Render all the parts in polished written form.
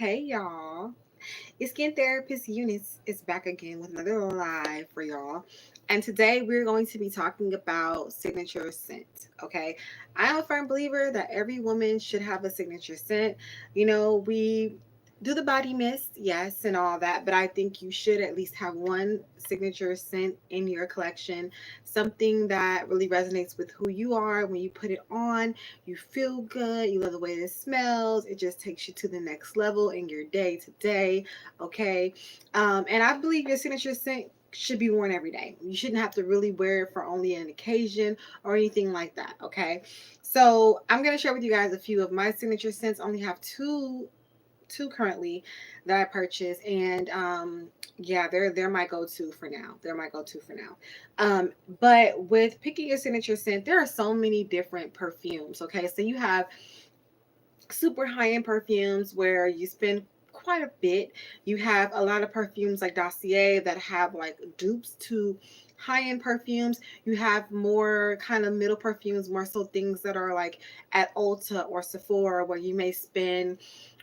Hey y'all, it's Skin Therapist Eunice is back again with another live for y'all. And today we're going to be talking about signature scent. Okay, I am a firm believer that every woman should have a signature scent. We do the body mist, yes, and all that, but I think you should at least have one signature scent in your collection, something that really resonates with who you are when you put it on. You feel good, you love the way it smells, it just takes you to the next level in your day to day. Okay, and I believe your signature scent should be worn every day. You shouldn't have to really wear it for only an occasion or anything like that. Okay, so I'm going to share with you guys a few of my signature scents. I only have two currently that I purchased, and yeah, they're my go-to for now. They're my go-to for now. But with picking your signature scent, there are so many different perfumes. Okay, so you have super high-end perfumes where you spend quite a bit. You have a lot of perfumes like Dossier that have like dupes to high-end perfumes. You have more kind of middle perfumes, more so things that are like at Ulta or Sephora where you may spend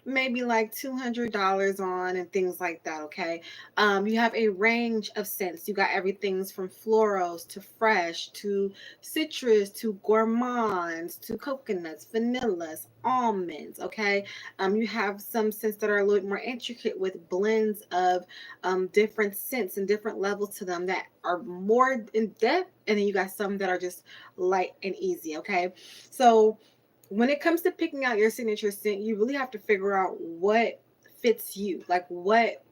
maybe like $200 on and things like that. Okay, you have a range of scents. You got everything from florals to fresh to citrus to gourmands to coconuts, vanillas, almonds. Okay, you have some scents that are a little bit more intricate with blends of different scents and different levels to them that are more in depth, and then you got some that are just light and easy. Okay, so when it comes to picking out your signature scent, you really have to figure out what fits you, like what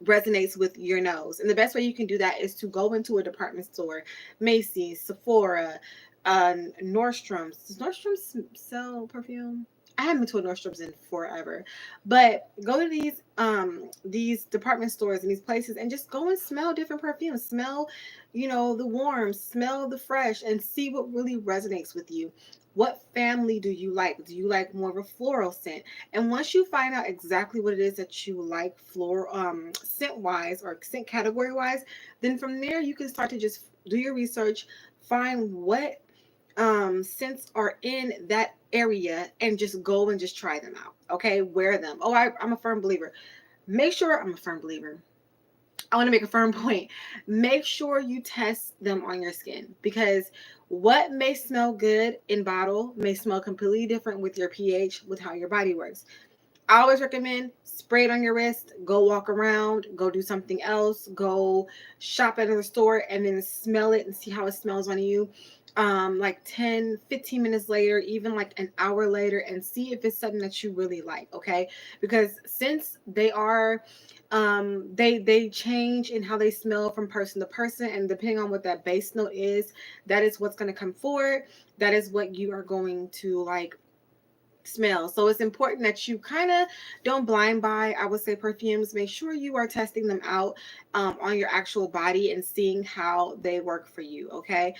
resonates with your nose. And the best way you can do that is to go into a department store, Macy's, Sephora, Nordstrom's. Does Nordstrom's sell perfume? I haven't been to a Nordstrom's in forever, but go to these department stores and these places and just go and smell different perfumes. Smell, the warm, smell the fresh, and see what really resonates with you. What family do you like? Do you like more of a floral scent? And once you find out exactly what it is that you like floral scent wise or scent category wise, then from there you can start to just do your research, find what scents are in that area, and just go and just try them out. Okay, wear them. Oh, I'm a firm believer. Make sure I'm a firm believer. I want to make a firm point. Make sure you test them on your skin, because what may smell good in bottle may smell completely different with your pH, with how your body works. I always recommend spray it on your wrist, go walk around, go do something else, go shop at another store, and then smell it and see how it smells on you. Like 10-15 minutes later, even like an hour later, and see if it's something that you really like. Okay, because since they change in how they smell from person to person, and depending on what that base note is, that is what's going to come forward. That is what you are going to like smell. So it's important that you kind of don't blind buy, I would say, perfumes. Make sure you are testing them out on your actual body and seeing how they work for you. Okay.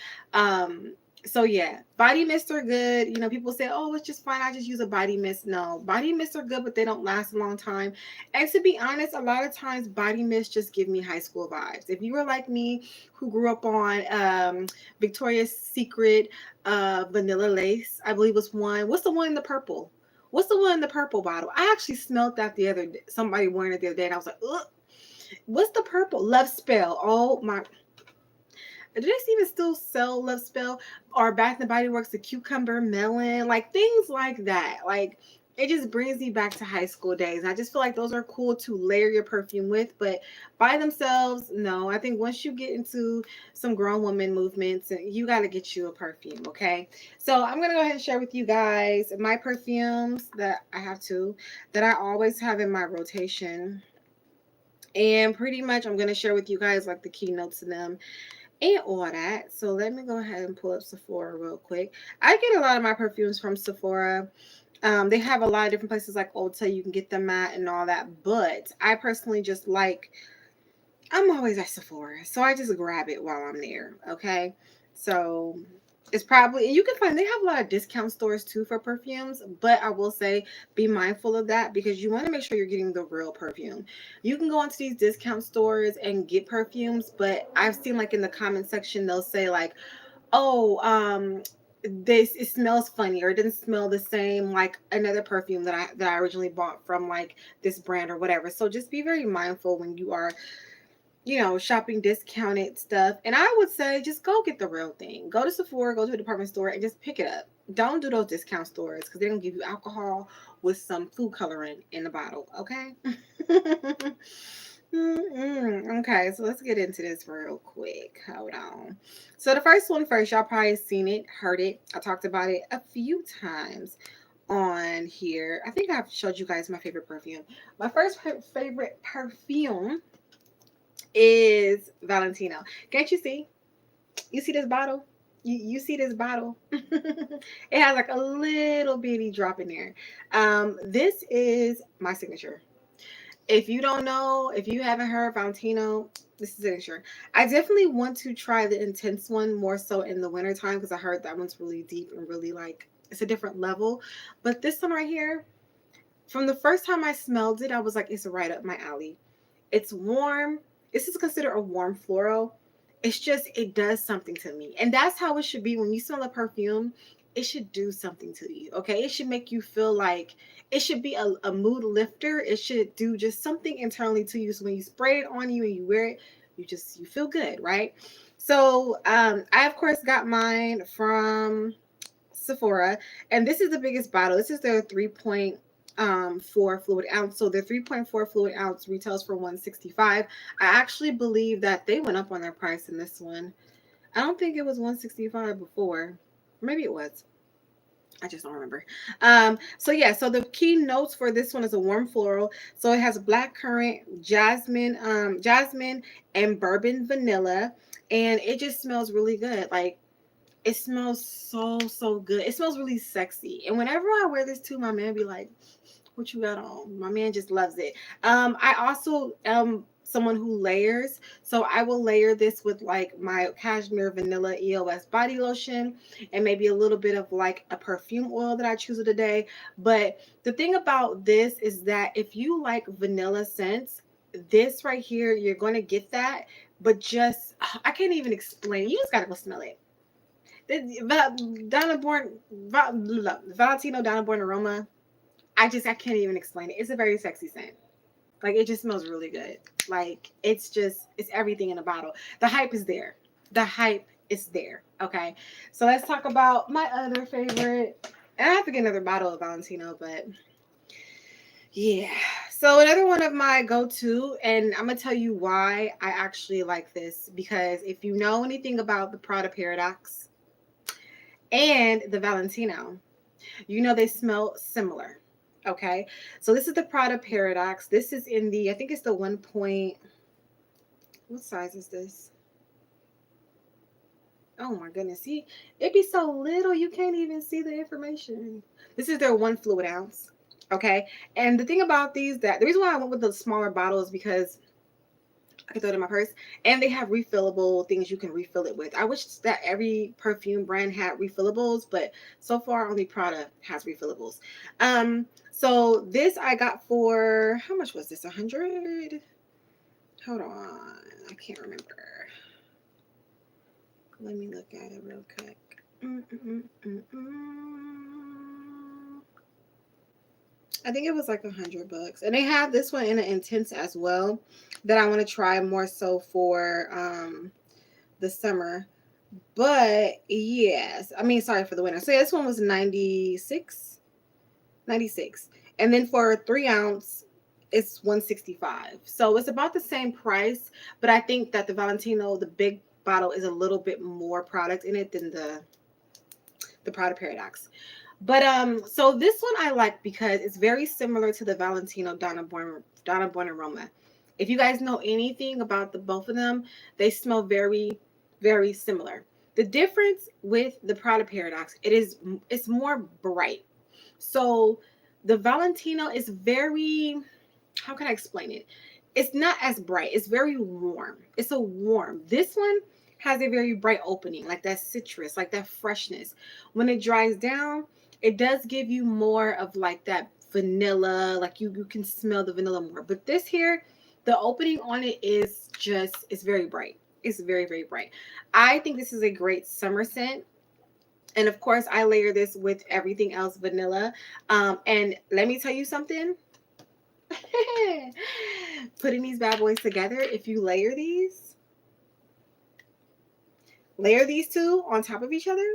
So yeah, body mists are good. People say, oh, it's just fine, I just use a body mist. No, body mists are good, but they don't last a long time. And to be honest, a lot of times body mists just give me high school vibes. If you were like me, who grew up on Victoria's Secret Vanilla Lace, I believe was one. What's the one in the purple? What's the one in the purple bottle? I actually smelled that the other day. Somebody wearing it the other day, and I was like, ugh. What's the purple? Love Spell. Oh my. Do they even still sell Love Spell or Bath and Body Works, the cucumber melon, like things like that? Like, it just brings me back to high school days. And I just feel like those are cool to layer your perfume with, but by themselves, no. I think once you get into some grown woman movements, you got to get you a perfume, okay? So I'm going to go ahead and share with you guys my perfumes that I have that I always have in my rotation. And pretty much I'm going to share with you guys like the keynotes of them and all that. So let me go ahead and pull up Sephora real quick. I get a lot of my perfumes from Sephora. They have a lot of different places like Ulta you can get them at and all that. But I personally just like, I'm always at Sephora, so I just grab it while I'm there. Okay, so it's probably, you can find, they have a lot of discount stores too for perfumes, but I will say be mindful of that, because you want to make sure you're getting the real perfume. You can go into these discount stores and get perfumes, but I've seen like in the comment section they'll say like, oh, it smells funny, or it doesn't smell the same like another perfume that I originally bought from like this brand or whatever. So just be very mindful when you are, shopping discounted stuff. And I would say just go get the real thing. Go to Sephora, go to a department store, and just pick it up. Don't do those discount stores because they're gonna give you alcohol with some food coloring in the bottle. Okay. Okay, so let's get into this real quick. Hold on. So the first one first, y'all probably seen it, heard it. I talked about it a few times on here. I think I've showed you guys my favorite perfume. My first favorite perfume is Valentino. Can't you see? You see this bottle? You see this bottle? It has like a little bitty drop in there. This is my signature. If you don't know, if you haven't heard Valentino, this is signature. I definitely want to try the intense one more so in the wintertime because I heard that one's really deep and really like it's a different level. But this one right here, from the first time I smelled it, I was like, it's right up my alley. It's warm. This is considered a warm floral. It's just, it does something to me. And that's how it should be when you smell a perfume. It should do something to you. Okay. It should make you feel like it should be a mood lifter. It should do just something internally to you. So when you spray it on you and you wear it, you feel good. Right. So I of course got mine from Sephora, and this is the biggest bottle. This is their 3.4 fluid ounce. So their 3.4 fluid ounce retails for 165. I actually believe that they went up on their price in this one. I don't think it was 165 before. Maybe it was. I just don't remember. So yeah, so the key notes for this one is a warm floral. So it has black currant, jasmine, and bourbon vanilla, and it just smells really good. Like it smells so good. It smells really sexy. And whenever I wear this too, my man be like, what you got on? My man just loves it. I also am someone who layers. So I will layer this with like my cashmere vanilla EOS body lotion and maybe a little bit of like a perfume oil that I choose today. But the thing about this is that if you like vanilla scents, this right here, you're going to get that. But just, I can't even explain. You just got to go smell it. Valentino Donna Born aroma. I can't even explain it. It's a very sexy scent. Like it just smells really good. Like it's everything in a bottle. The hype is there. The hype is there. Okay. So let's talk about my other favorite. And I have to get another bottle of Valentino, but yeah. So another one of my go-to, and I'm gonna tell you why I actually like this, because if you know anything about the Prada Paradox and the Valentino, you know they smell similar. Okay, so this is the Prada Paradox. This is in the, I think it's the 1 point, what size is this? Oh my goodness, see, it be so little you can't even see the information. This is their 1 fluid ounce. Okay, and the thing about these, that the reason why I went with the smaller bottle is because I can throw it in my purse, and they have refillable things you can refill it with. I wish that every perfume brand had refillables, but so far only Prada has refillables. So this I got for, how much was this? 100? Hold on, I can't remember. Let me look at it real quick. I think it was like $100, and they have this one in an intense as well that I want to try more so for the summer. But yes, I mean, sorry, for the winter. So yeah, this one was 96, 96, and then for 3 ounce, it's 165. So it's about the same price, but I think that the Valentino, the big bottle, is a little bit more product in it than the Prada Paradox. But so this one I like because it's very similar to the Valentino Donna Born aroma. If you guys know anything about the both of them, they smell very, very similar. The difference with the Prada Paradox, it's more bright. So the Valentino is very, how can I explain it? It's not as bright. It's very warm. It's a warm. This one has a very bright opening, like that citrus, like that freshness. When it dries down, it does give you more of like that vanilla, like you can smell the vanilla more. But this here, the opening on it is just, it's very bright. It's very, very bright. I think this is a great summer scent. And of course, I layer this with everything else vanilla. And let me tell you something. Putting these bad boys together, if you layer these two on top of each other,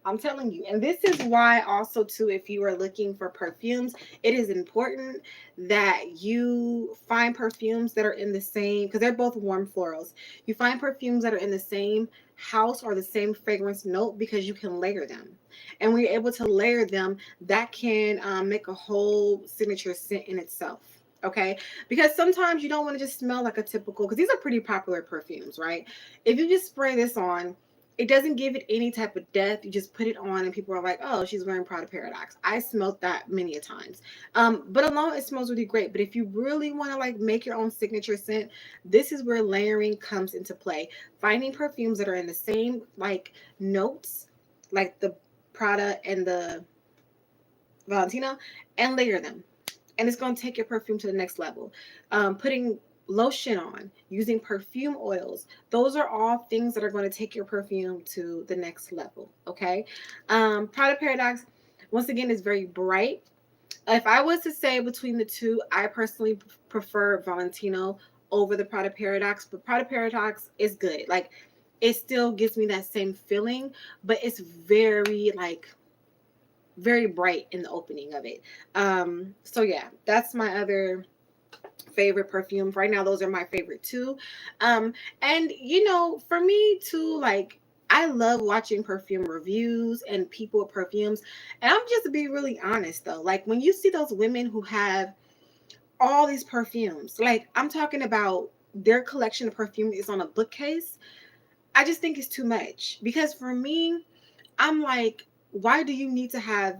I'm telling you. And this is why also too, if you are looking for perfumes, it is important that you find perfumes that are in the same, because they're both warm florals. You find perfumes that are in the same house or the same fragrance note, because you can layer them. And when you're able to layer them, that can make a whole signature scent in itself. Okay, because sometimes you don't want to just smell like a typical, because these are pretty popular perfumes, right? If you just spray this on, it doesn't give it any type of depth. You just put it on and people are like, oh, she's wearing Prada Paradox. I smelled that many a times. But alone it smells really great. But if you really want to like make your own signature scent, this is where layering comes into play. Finding perfumes that are in the same like notes, like the Prada and the Valentino, and layer them, and it's going to take your perfume to the next level. Putting lotion on, using perfume oils, those are all things that are going to take your perfume to the next level. Okay. Prada Paradox, once again, is very bright. If I was to say between the two, I personally prefer Valentino over the Prada Paradox, but Prada Paradox is good. Like, it still gives me that same feeling, but it's very like very bright in the opening of it. So yeah, that's my other favorite perfume right now. Those are my favorite too. And you know, for me too, like, I love watching perfume reviews and people with perfumes. And I'm just to be really honest though, like when you see those women who have all these perfumes, like I'm talking about their collection of perfume is on a bookcase, I just think it's too much. Because for me, I'm like, why do you need to have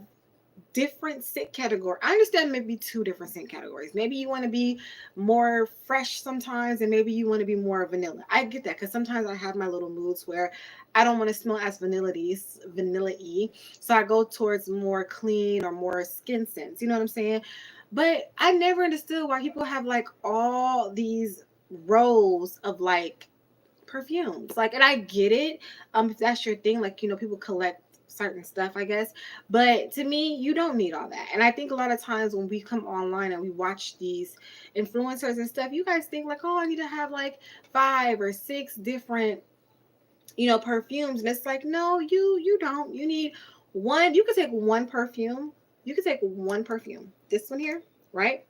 different scent category? I understand maybe two different scent categories. Maybe you want to be more fresh sometimes, and maybe you want to be more vanilla. I get that, because sometimes I have my little moods where I don't want to smell as vanilla-y. So I go towards more clean or more skin scents. You know what I'm saying? But I never understood why people have like all these rows of like perfumes. Like, and I get it. If that's your thing, like, you know, people collect certain stuff, I guess. But to me, you don't need all that. And I think a lot of times when we come online and we watch these influencers and stuff, you guys think like, oh, I need to have like 5 or 6 different, you know, perfumes. And it's like, no, you don't. You need one. You could take one perfume. You could take one perfume. This one here, right?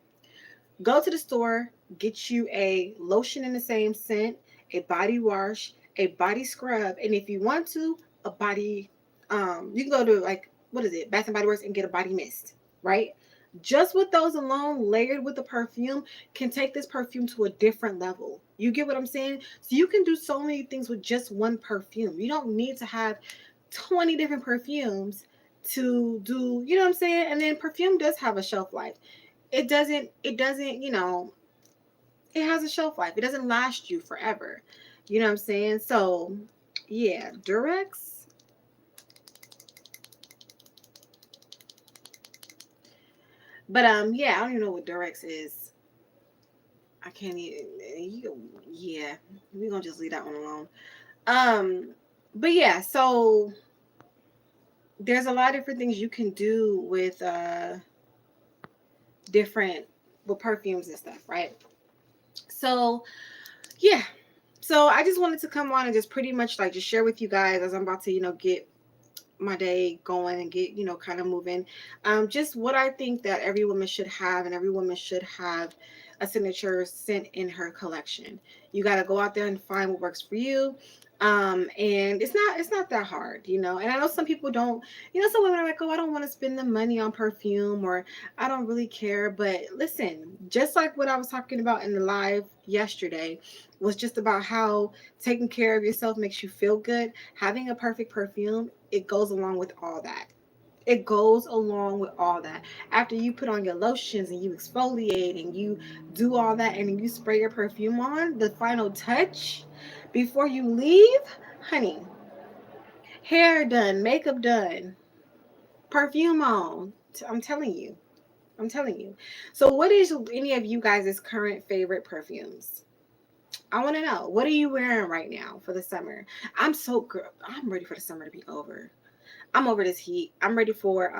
Go to the store, get you a lotion in the same scent, a body wash, a body scrub, and if you want to, a body, you can go to like, what is it, Bath and Body Works, and get a body mist, right? Just with those alone, layered with the perfume, can take this perfume to a different level. You get what I'm saying? So you can do so many things with just one perfume. You don't need to have 20 different perfumes to do, you know what I'm saying? And then perfume does have a shelf life. It doesn't, you know, it has a shelf life. It doesn't last you forever. You know what I'm saying? So yeah, Durex. But yeah, I don't even know what Durex is. I can't even, yeah, we're gonna just leave that one alone. Um, but yeah, so there's a lot of different things you can do with different with perfumes and stuff, right? So yeah, so I just wanted to come on and just pretty much like just share with you guys as I'm about to, you know, get my day going and get, you know, kind of moving. Just what I think that every woman should have, and every woman should have a signature scent in her collection. You got to go out there and find what works for you. And it's not that hard, you know. And I know some people don't, you know, some women are like, oh, I don't want to spend the money on perfume, or I don't really care. But listen, just like what I was talking about in the live yesterday was just about how taking care of yourself makes you feel good. Having a perfect perfume, it goes along with all that. It goes along with all that. After you put on your lotions and you exfoliate and you do all that and then you spray your perfume on, the final touch before you leave, honey, hair done, makeup done, perfume on. I'm telling you. I'm telling you. So what is any of you guys' current favorite perfumes? I want to know, what are you wearing right now for the summer? I'm ready for the summer to be over. I'm over this heat. I'm ready for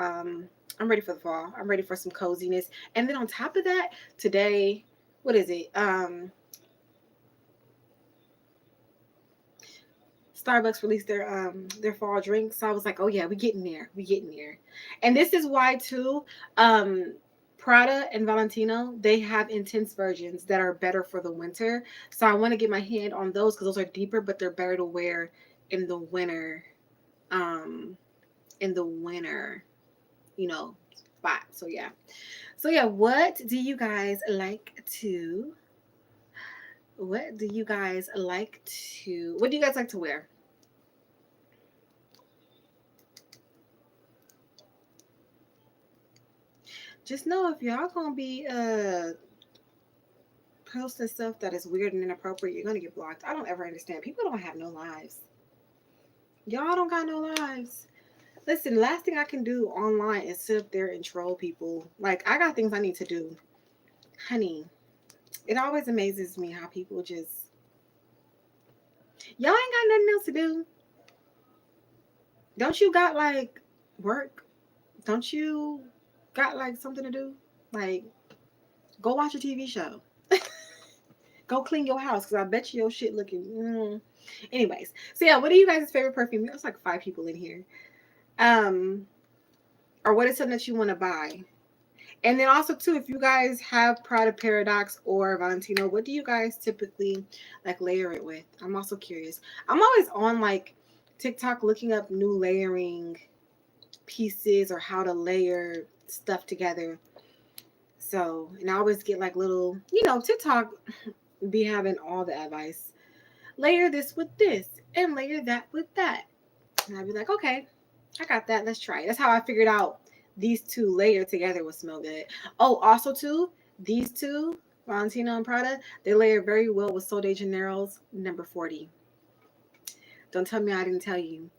the fall. I'm ready for some coziness. And then on top of that, today, what is it? Starbucks released their fall drinks. So I was like, oh yeah, we getting there. We getting there. And this is why too, um Prada and Valentino, they have intense versions that are better for the winter. So I want to get my hand on those because those are deeper, but they're better to wear in the winter. Um in the winter, you know, spot. So yeah. So yeah, what do you guys like to wear? Just know if y'all gonna be posting stuff that is weird and inappropriate, you're gonna get blocked. I don't ever understand. People don't have no lives. Y'all don't got no lives. Listen, last thing I can do online is sit up there and troll people. Like, I got things I need to do. Honey, it always amazes me how people just, y'all ain't got nothing else to do. Don't you got like work? Don't you got like something to do? Like, go watch a TV show. Go clean your house because I bet you your shit looking. Anyways, so yeah, what are you guys' favorite perfume? There's like 5 people in here. Um, or what is something that you want to buy? And then also too, if you guys have Prada Paradox or Valentino, what do you guys typically like layer it with? I'm also curious. I'm always on like TikTok looking up new layering pieces or how to layer stuff together. So, and I always get like little, TikTok be having all the advice. Layer this with this and layer that with that. And I'd be like, okay, I got that. Let's try it. That's how I figured out these two layered together would smell good. Oh, also too, these two, Valentino and Prada, they layer very well with Sol de Janeiro's number 40. Don't tell me I didn't tell you.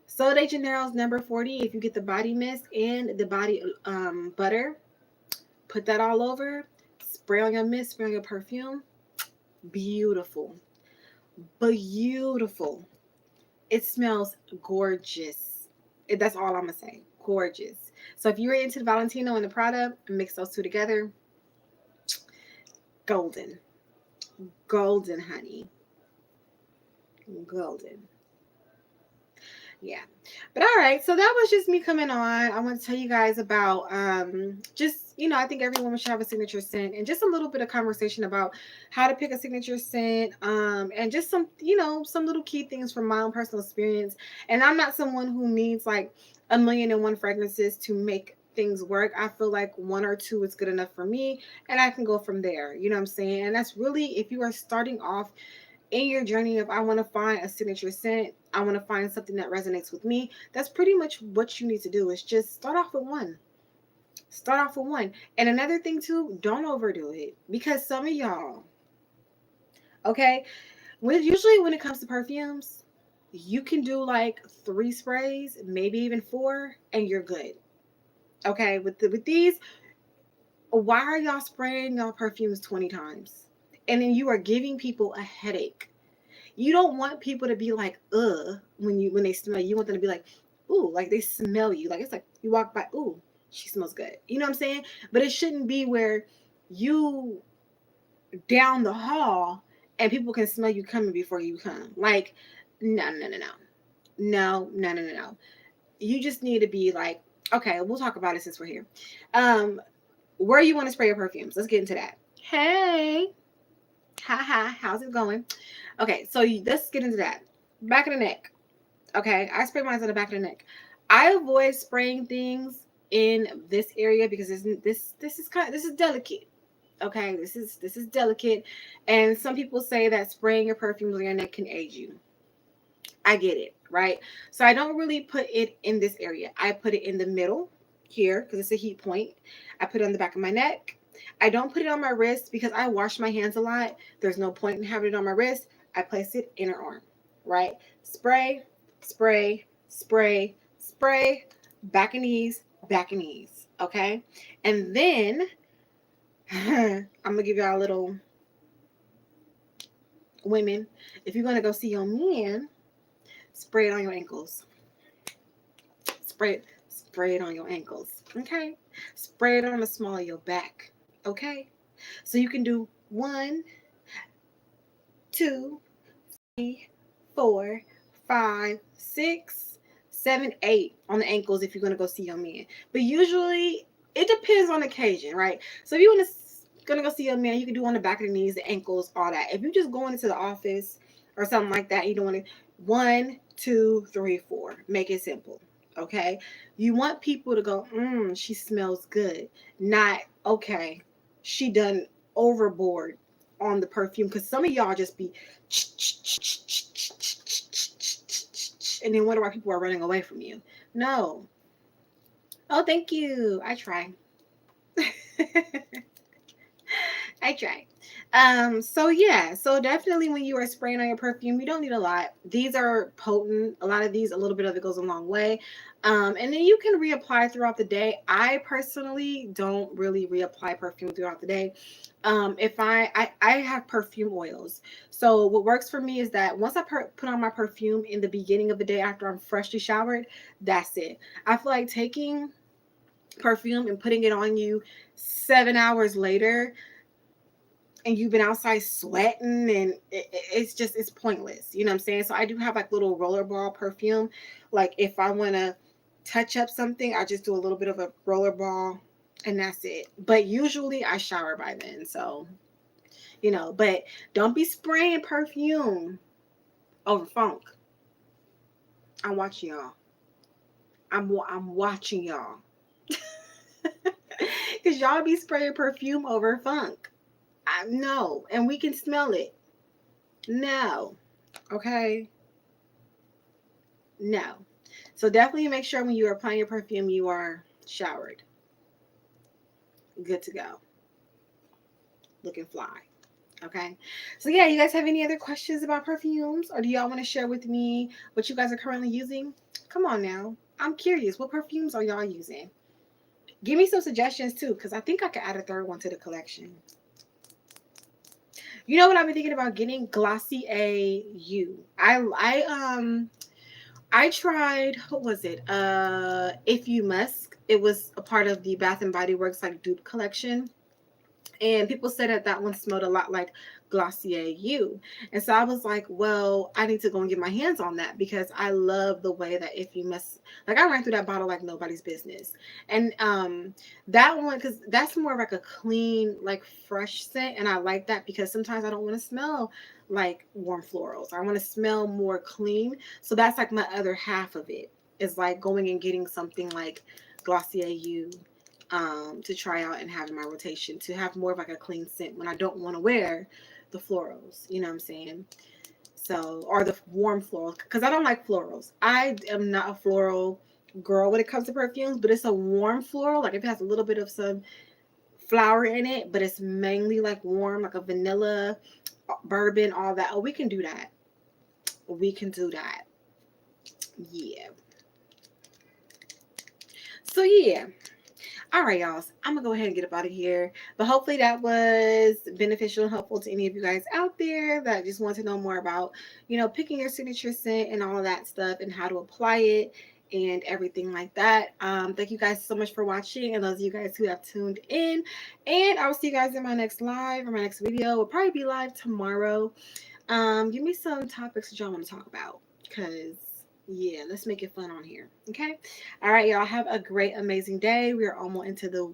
Sol de Janeiro's number 40, if you get the body mist and the body butter, put that all over, spray on your mist, spray on your perfume. Beautiful. Beautiful. It smells gorgeous. That's all I'm going to say. Gorgeous. So if you were into the Valentino and the Prada, mix those two together. Golden. Golden, honey. Golden. Yeah. But all right, so that was just me coming on. I want to tell you guys about just, I think every woman should have a signature scent, and just a little bit of conversation about how to pick a signature scent, and just some little key things from my own personal experience. And I'm not someone who needs like a million and one fragrances to make things work. I feel like one or two is good enough for me, and I can go from there. You know what I'm saying? And that's really, if you are starting off in your journey of, I want to find a signature scent, I want to find something that resonates with me, that's pretty much what you need to do, is just start off with one. Start off with one. And another thing too, don't overdo it, because some of y'all, okay, usually when it comes to perfumes, you can do like 3 sprays, maybe even 4, and you're good. Okay, with these, why are y'all spraying your perfumes 20 times? And then you are giving people a headache. You don't want people to be like, when they smell you. You want them to be like, ooh, like they smell you. Like, it's like you walk by, ooh, she smells good. You know what I'm saying? But it shouldn't be where you down the hall and people can smell you coming before you come. Like, no, no, no, no. No, no, no, no, no. You just need to be like, okay, we'll talk about it since we're here. Where you want to spray your perfumes? Let's get into that. Hey, hi, how's it going? Okay, so let's get into that. Back of the neck. Okay, I spray mine on the back of the neck. I avoid spraying things in this area because this is delicate. Okay, this is delicate, and some people say that spraying your perfumes on your neck can age you. I get it, right? So I don't really put it in this area. I put it in the middle here because it's a heat point. I put it on the back of my neck. I don't put it on my wrist because I wash my hands a lot. There's no point in having it on my wrist. I place it inner arm, right? Spray, spray, spray, spray, back and knees, back and knees. Okay. And then I'm going to give y'all a little women, if you're going to go see your man, spray it on your ankles. Spray it on your ankles. Okay? Spray it on the small of your back. Okay? So you can do 1, 2, 3, 4, 5, 6, 7, 8 on the ankles if you're going to go see your man. But usually it depends on occasion, right? So if you want to gonna go see your man, you can do on the back of the knees, the ankles, all that. If you're just going into the office or something like that, you don't want to 1, 2, 3, 4. Make it simple. Okay. You want people to go, she smells good. Not, okay, she done overboard on the perfume. Because some of y'all just be and then wonder why people are running away from you. No. Oh, thank you. I try. I try. So yeah, so definitely when you are spraying on your perfume, you don't need a lot. These are potent. A lot of these, a little bit of it goes a long way. And then you can reapply throughout the day. I personally don't really reapply perfume throughout the day. If I have perfume oils. So what works for me is that once I put on my perfume in the beginning of the day after I'm freshly showered, that's it. I feel like taking perfume and putting it on you 7 hours later and you've been outside sweating and it's pointless. You know what I'm saying? So I do have like little rollerball perfume. Like if I want to touch up something, I just do a little bit of a rollerball and that's it. But usually I shower by then. So, but don't be spraying perfume over funk. I'm watching y'all. I'm watching y'all. Because y'all be spraying perfume over funk. No, and we can smell it. No. Okay. No. So definitely make sure when you are applying your perfume, you are showered. Good to go. Looking fly. Okay. So yeah, you guys have any other questions about perfumes? Or do y'all want to share with me what you guys are currently using? Come on now. I'm curious. What perfumes are y'all using? Give me some suggestions too, because I think I could add a third one to the collection. You know what I've been thinking about getting? Glossier U. I tried, what was it? If You Musk. It was a part of the Bath and Body Works like dupe collection. And people said that one smelled a lot like Glossier U. And so I was like, well, I need to go and get my hands on that because I love the way that If You Must, like I ran through that bottle like nobody's business. And that one, because that's more like a clean, like fresh scent. And I like that because sometimes I don't want to smell like warm florals. I want to smell more clean. So that's like my other half of it is like going and getting something like Glossier U to try out and have in my rotation to have more of like a clean scent when I don't want to wear the florals, you know what I'm saying? So, or the warm florals, because I don't like florals. I am not a floral girl when it comes to perfumes, but it's a warm floral. Like if it has a little bit of some flower in it, but it's mainly like warm, like a vanilla, bourbon, all that. Oh, we can do that. We can do that. Yeah. So yeah. All right, y'all. So I'm going to go ahead and get up out of here. But hopefully that was beneficial and helpful to any of you guys out there that just want to know more about, picking your signature scent and all of that stuff and how to apply it and everything like that. Thank you guys so much for watching and those of you guys who have tuned in. And I will see you guys in my next live or my next video. Will probably be live tomorrow. Give me some topics that y'all want to talk about because yeah, let's make it fun on here. Okay. All right, y'all have a great, amazing day. We are almost into the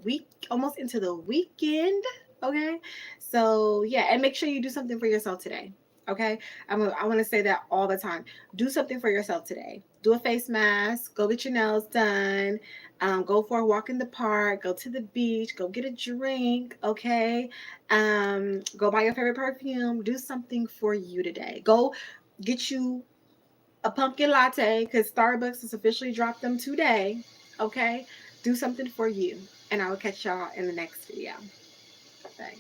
weekend. Okay. So yeah, and make sure you do something for yourself today. Okay. I want to say that all the time. Do something for yourself today. Do a face mask. Go get your nails done. Go for a walk in the park. Go to the beach. Go get a drink. Okay. Go buy your favorite perfume. Do something for you today. Go get you a pumpkin latte because Starbucks has officially dropped them today. Okay. Do something for you. And I will catch y'all in the next video. Bye.